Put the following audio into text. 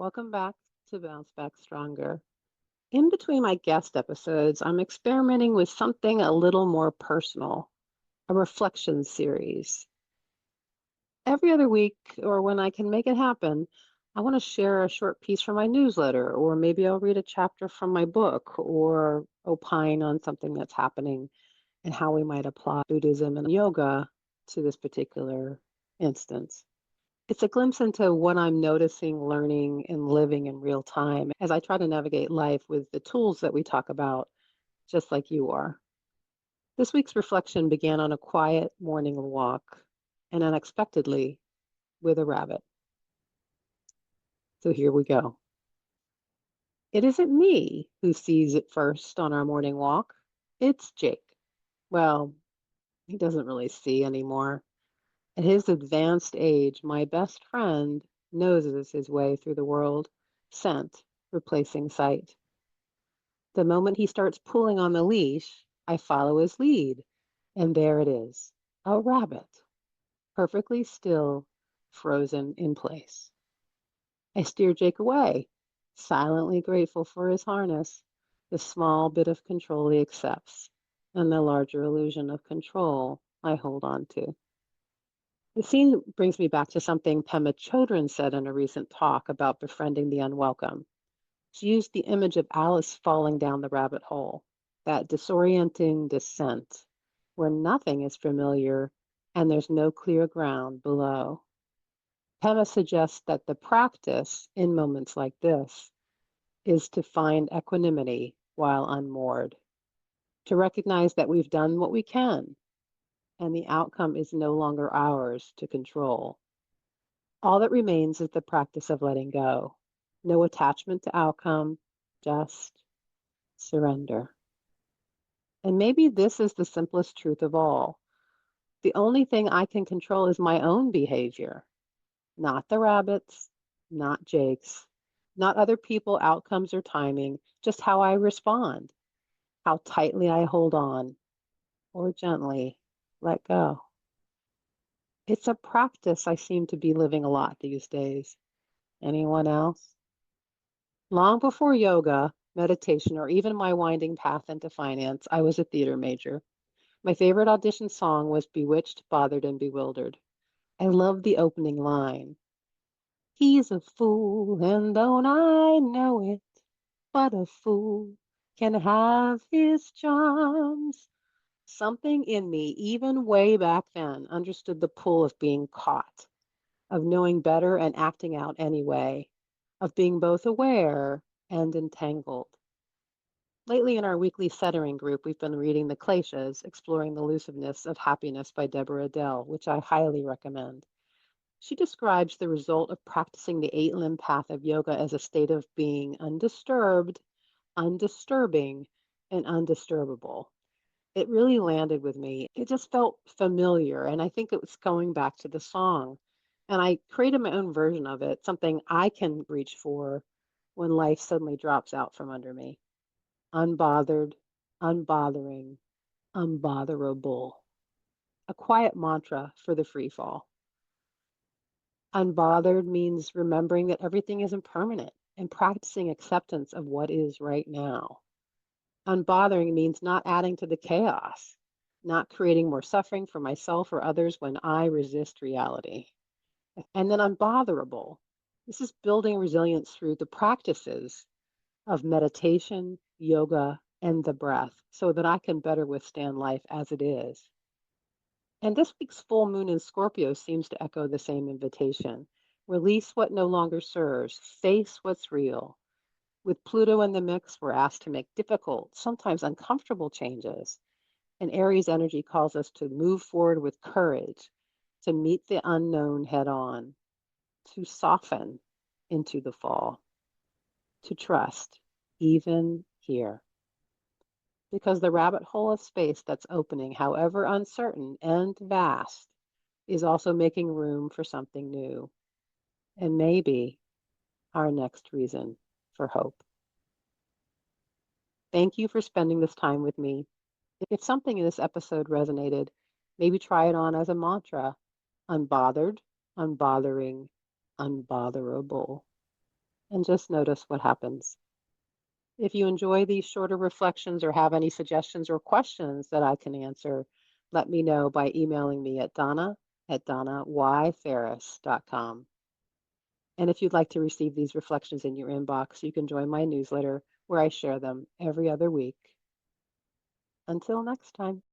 Welcome back to Bounce Back Stronger. In between my guest episodes, I'm experimenting with something a little more personal, a reflection series. Every other week, or when I can make it happen, I want to share a short piece from my newsletter, or maybe I'll read a chapter from my book, or opine on something that's happening and how we might apply Buddhism and yoga to this particular instance. It's a glimpse into what I'm noticing, learning, and living in real time as I try to navigate life with the tools that we talk about, just like you are. This week's reflection began on a quiet morning walk and unexpectedly with a rabbit. So here we go. It isn't me who sees it first on our morning walk. It's Jake. Well, he doesn't really see anymore. At his advanced age, my best friend noses his way through the world, scent replacing sight. The moment he starts pulling on the leash, I follow his lead, and there it is, a rabbit, perfectly still, frozen in place. I steer Jake away, silently grateful for his harness, the small bit of control he accepts, and the larger illusion of control I hold on to. The scene brings me back to something Pema Chödrön said in a recent talk about befriending the unwelcome. She used the image of Alice falling down the rabbit hole, that disorienting descent where nothing is familiar and there's no clear ground below. Pema suggests that the practice in moments like this is to find equanimity while unmoored, to recognize that we've done what we can and the outcome is no longer ours to control. All that remains is the practice of letting go. No attachment to outcome, just surrender. And maybe this is the simplest truth of all. The only thing I can control is my own behavior, not the rabbits, not Jake's, not other people, outcomes, or timing, just how I respond, how tightly I hold on, or gently let go. It's a practice I seem to be living a lot these days. Anyone else? Long before yoga, meditation, or even my winding path into finance, I was a theater major. My favorite audition song was Bewitched, Bothered, and Bewildered. I loved the opening line. He's a fool, and don't I know it, but a fool can have his charms. Something in me, even way back then, understood the pull of being caught, of knowing better and acting out anyway, of being both aware and entangled. Lately, in our weekly centering group, we've been reading The Kleshas, Exploring the Elusiveness of Happiness by Deborah Adele, which I highly recommend. She describes the result of practicing the eight-limb path of yoga as a state of being undisturbed, undisturbing, and undisturbable. It really landed with me. It just felt familiar, and I think it was going back to the song. And I created my own version of it, something I can reach for when life suddenly drops out from under me. Unbothered, unbothering, unbotherable. A quiet mantra for the free fall. Unbothered means remembering that everything is impermanent and practicing acceptance of what is right now. Unbothering means not adding to the chaos, not creating more suffering for myself or others when I resist reality. And then unbotherable. This is building resilience through the practices of meditation, yoga, and the breath so that I can better withstand life as it is. And this week's full moon in Scorpio seems to echo the same invitation. Release what no longer serves, face what's real. With Pluto in the mix, we're asked to make difficult, sometimes uncomfortable changes. And Aries energy calls us to move forward with courage, to meet the unknown head on, to soften into the fall, to trust, even here. Because the rabbit hole of space that's opening, however uncertain and vast, is also making room for something new, and maybe our next reason for hope. Thank you for spending this time with me. If something in this episode resonated, maybe try it on as a mantra. Unbothered, unbothering, unbotherable. and just notice what happens. If you enjoy these shorter reflections or have any suggestions or questions that I can answer, let me know by emailing me at donna@donnayferris.com. And if you'd like to receive these reflections in your inbox, you can join my newsletter where I share them every other week. Until next time.